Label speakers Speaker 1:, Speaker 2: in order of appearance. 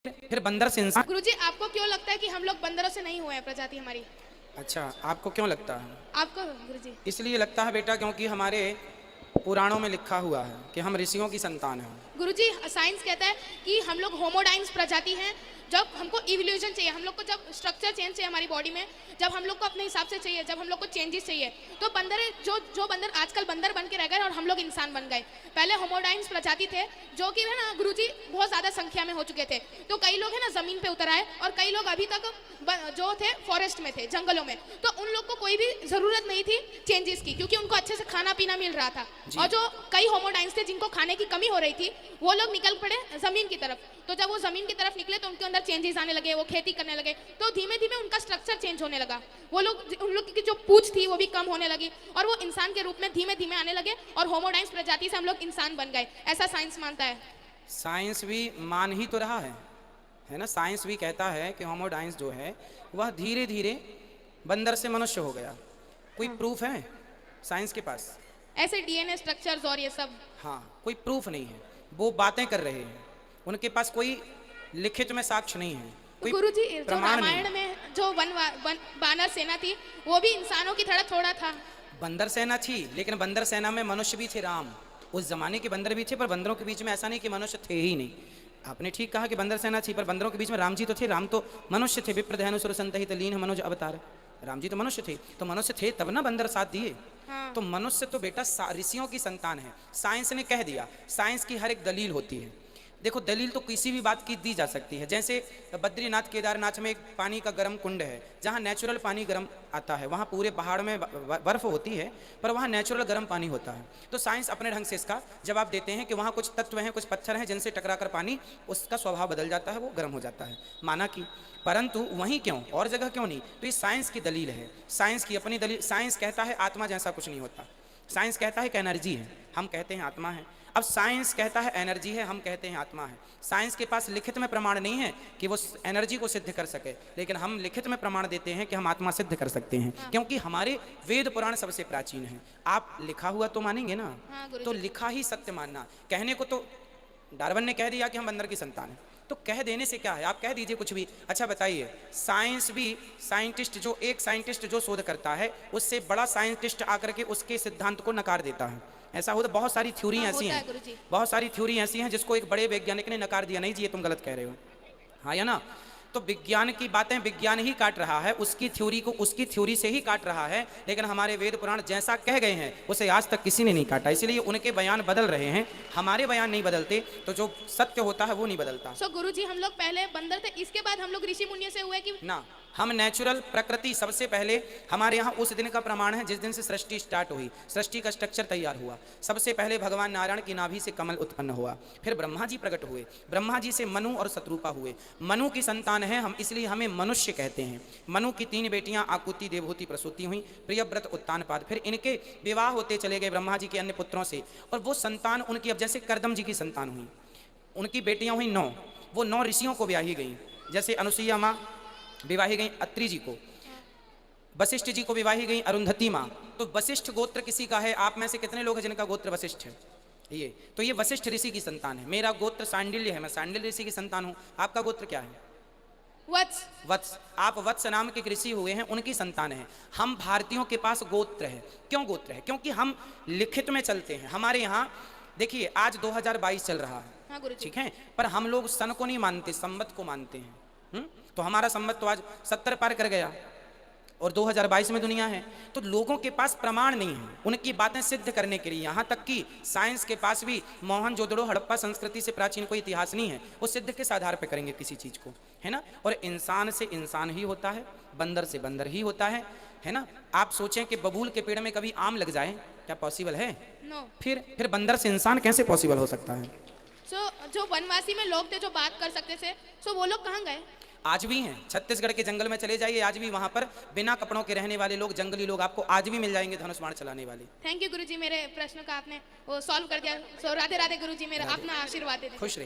Speaker 1: फिर बंदर से इंसान।
Speaker 2: गुरुजी, आपको क्यों लगता है कि हम लोग बंदरों से नहीं हुए हैं प्रजाति हमारी?
Speaker 1: अच्छा, आपको क्यों लगता है?
Speaker 2: आपको गुरुजी?
Speaker 1: इसलिए लगता है बेटा क्योंकि हमारे पुराणों में लिखा हुआ है कि हम ऋषियों की संतान हैं।
Speaker 2: गुरुजी, साइंस कहता है कि हम लोग होमोडाइन्स प्रजाति हैं। जब हमको इवोल्यूशन चाहिए, हम लोग को जब स्ट्रक्चर चेंज चाहिए हमारी बॉडी में, जब हम लोग को अपने हिसाब से चाहिए, जब हम लोग को चेंजेस चाहिए, तो बंदर जो जो बंदर आजकल बंदर बन के रह गए और हम लोग इंसान बन गए। पहले होमोडाइन्स प्रजाति थे जो कि है ना गुरुजी बहुत ज़्यादा संख्या में हो चुके थे। तो कई लोग है ना ज़मीन पे उतर आए और कई लोग अभी तक जो थे फॉरेस्ट में थे, जंगलों में। तो उन लोग को कोई भी ज़रूरत नहीं थी चेंजेस की, क्योंकि उनको अच्छे से खाना पीना मिल रहा था। और जो कई होमोडाइन्स थे जिनको खाने की कमी हो रही थी, वो लोग निकल पड़े ज़मीन की तरफ। तो जब वो ज़मीन की तरफ निकले तो उनके अंदर चेंजेस आने लगे, वो खेती करने लगे। तो धीमे धीमे उनका स्ट्रक्चर चेंज होने लगा। वो लोग, उन लोग की जो पूंछ थी वो भी कम होने लगी और वो इंसान के रूप में धीमे धीमे आने लगे और होमोडाइन्स प्रजाति से हम लोग इंसान बन गए, ऐसा साइंस मानता है।
Speaker 1: साइंस भी मान ही तो रहा है ना। साइंस भी कहता है कि होमोडाइंस जो है वह धीरे धीरे बंदर से मनुष्य हो गया। कोई प्रूफ है साइंस के पास?
Speaker 2: ऐसे डीएनए स्ट्रक्चर्स और ये सब?
Speaker 1: हाँ, कोई प्रूफ नहीं है। वो बातें कर रहे हैं, उनके पास कोई लिखित में साक्ष्य नहीं है,
Speaker 2: तो
Speaker 1: कोई
Speaker 2: गुरुजी, जो
Speaker 1: प्रमाण नहीं।
Speaker 2: रामायण में जो बानर सेना थी वो भी इंसानों की तरह थोड़ा था।
Speaker 1: बंदर सेना थी, लेकिन बंदर सेना में मनुष्य भी थे, राम। उस जमाने के बंदर भी थे, पर बंदरों के बीच में ऐसा नहीं कि मनुष्य थे ही नहीं। आपने ठीक कहा कि बंदर सेना थी, पर बंदरों के बीच में राम जी तो थे। राम तो मनुष्य थे। विप्रधेनु सुर संतहित लीन मनुज अवतार। राम जी तो मनुष्य थे, तो मनुष्य थे तब ना बंदर साथ दिए।
Speaker 2: हाँ।
Speaker 1: तो मनुष्य तो बेटा ऋषियों की संतान है। साइंस ने कह दिया। साइंस की हर एक दलील होती है। देखो, दलील तो किसी भी बात की दी जा सकती है। जैसे बद्रीनाथ केदारनाथ में एक पानी का गर्म कुंड है, जहाँ नेचुरल पानी गर्म आता है। वहाँ पूरे पहाड़ में बर्फ होती है, पर वहाँ नेचुरल गर्म पानी होता है। तो साइंस अपने ढंग से इसका जवाब देते हैं कि वहाँ कुछ तत्व हैं, कुछ पत्थर हैं, जिनसे टकराकर पानी उसका स्वभाव बदल जाता है, वो गर्म हो जाता है। माना कि, परंतु वहीं क्यों, और जगह क्यों नहीं? तो ये साइंस की दलील है, साइंस की अपनी दलील। साइंस कहता है आत्मा जैसा कुछ नहीं होता। साइंस कहता है कि एनर्जी है, हम कहते हैं आत्मा है। अब साइंस कहता है एनर्जी है, हम कहते हैं आत्मा है। साइंस के पास लिखित में प्रमाण नहीं है कि वो एनर्जी को सिद्ध कर सके, लेकिन हम लिखित में प्रमाण देते हैं कि हम आत्मा सिद्ध कर सकते हैं। क्योंकि हमारे वेद पुराण सबसे प्राचीन हैं। आप लिखा हुआ तो मानेंगे ना? तो लिखा ही सत्य मानना। कहने को तो डार्विन ने कह दिया कि हम बंदर की संतान हैं, तो कह देने से क्या है? आप कह दीजिए कुछ भी। अच्छा बताइए, साइंस भी, साइंटिस्ट जो, एक साइंटिस्ट जो शोध करता है, उससे बड़ा साइंटिस्ट आकर के उसके सिद्धांत को नकार देता है। ऐसा होता, बहुत सारी थ्योरी ऐसी हैं, बहुत सारी थ्योरी ऐसी हैं जिसको एक बड़े वैज्ञानिक ने नकार दिया, नहीं जी ये तुम गलत कह रहे हो। हाँ या ना? तो विज्ञान की बातें विज्ञान ही काट रहा है, उसकी थ्योरी को उसकी थ्योरी से ही काट रहा है। लेकिन हमारे वेद पुराण जैसा कह गए हैं उसे आज तक किसी ने नहीं काटा, इसलिए उनके बयान बदल रहे हैं, हमारे बयान नहीं बदलते। तो जो सत्य होता है वो नहीं बदलता।
Speaker 2: सो गुरुजी, हम लोग पहले बंदर थे, इसके बाद हम लोग ऋषि मुनियों से हुए कि
Speaker 1: ना? हम नेचुरल प्रकृति सबसे पहले हमारे यहाँ उस दिन का प्रमाण है जिस दिन से सृष्टि स्टार्ट हुई, सृष्टि का स्ट्रक्चर तैयार हुआ। सबसे पहले भगवान नारायण की नाभि से कमल उत्पन्न हुआ, फिर ब्रह्मा जी प्रकट हुए, ब्रह्मा जी से मनु और शत्रुपा हुए। मनु की संतान है हम, इसलिए हमें मनुष्य कहते हैं। मनु की 3 बेटियां आकुति, देवहूति, प्रसूति हुई, प्रियव्रत, उत्तानपाद। फिर इनके विवाह होते चले गए ब्रह्मा जी के अन्य पुत्रों से, और वो संतान उनकी, अब जैसे करदम जी की संतान हुई, उनकी बेटियां हुई 9। वो 9 ऋषियों को ब्याही गई। जैसे अनुसुईया माँ विवाही गई अत्रि जी को, वशिष्ठ जी को विवाही गई अरुंधति माँ। तो वशिष्ठ गोत्र किसी का है? आप में से कितने लोग हैं जिनका गोत्र वशिष्ठ है? ये तो ये वशिष्ठ ऋषि की संतान है। मेरा गोत्र सांडिल्य है, मैं सांडिल्य ऋषि की संतान हूँ। आपका गोत्र क्या है?
Speaker 2: वत्स।
Speaker 1: वत्स। आप वत्स नाम के ऋषि हुए हैं, उनकी संतान है। हम भारतीयों के पास गोत्र है। क्यों गोत्र है? क्योंकि हम लिखित में चलते हैं। हमारे यहाँ देखिए, आज 2022 चल रहा है,
Speaker 2: हाँ गुरुजी।
Speaker 1: ठीक है, पर हम लोग सन को नहीं मानते, संवत को मानते हैं। तो हमारा संवत तो आज 70 पार कर गया और 2022 में दुनिया है। तो लोगों के पास प्रमाण नहीं है उनकी बातें सिद्ध करने के लिए। यहाँ तक कि साइंस के पास भी मोहनजोदड़ो, हड़प्पा संस्कृति से प्राचीन कोई इतिहास नहीं है। वो सिद्ध किस आधार पर करेंगे किसी चीज़ को, है ना? और इंसान से इंसान ही होता है, बंदर से बंदर ही होता है ना? आप सोचें कि बबूल के पेड़ में कभी आम लग जाए, क्या पॉसिबल है?
Speaker 2: नो।
Speaker 1: फिर बंदर से इंसान कैसे पॉसिबल हो सकता है?
Speaker 2: जो वनवासी में लोग थे जो बात कर सकते थे, सो वो लोग कहाँ गए?
Speaker 1: आज भी हैं। छत्तीसगढ़ के जंगल में चले जाइए, आज भी वहां पर बिना कपड़ों के रहने वाले लोग, जंगली लोग आपको आज भी मिल जाएंगे, धनुष बाण चलाने वाले।
Speaker 2: थैंक यू गुरुजी, मेरे प्रश्न का आपने वो सॉल्व कर दिया। सो राधे राधे गुरुजी, मेरा अपना आशीर्वाद दे दीजिए।
Speaker 1: खुश रहिए।